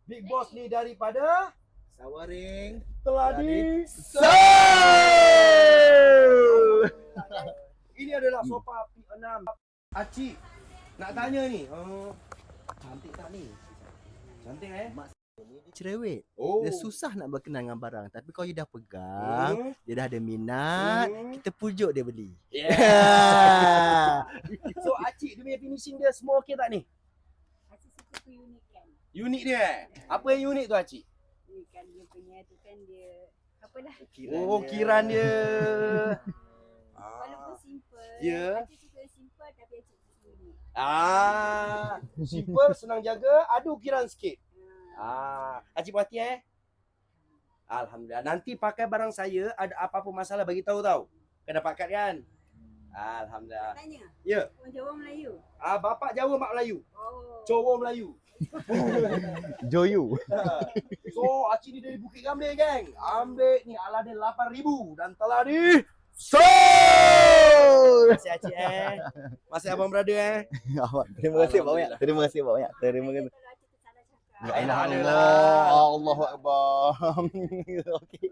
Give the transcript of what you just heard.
Big Boss ni daripada Sawaring telah di Ini adalah sofa P6 Acik. Nak tanya ni, cantik tak ni? Cantik dia cerewet. Oh. Dia susah nak berkenan dengan barang. Tapi kalau you dah pegang, dia dah ada minat, kita pujuk dia beli. Yeah. So Acik, dia punya finishing dia semua okey tak ni? Acik suka keunikan. Unik dia. Apa yang unik tu Acik? Kan dia punya tu kan dia apalah. Kiran dia. Walaupun simple. Ya. Acik suka simple tapi Acik suka unik. Simple, senang jaga, ada ukiran sikit. Acik puas hati Alhamdulillah. Nanti pakai barang saya, ada apa-apa masalah bagi tahu tau. Kena dapat kad kan? Alhamdulillah. Tanya. Ya. Orang Jawa Melayu. Bapak Jawa, mak Melayu. Oh. Cowok Melayu. Joyu. So, Acik ni dari Bukit Gambir, geng. Ambil ni Aladin 8,000 dan telah di sold. Masih Acik Masih abang brother Terima kasih banyak. Terima kasih banyak. Terima kasih. Kalau Acik tersalah cakap. Ya Allah. Allahu Akbar. Okey.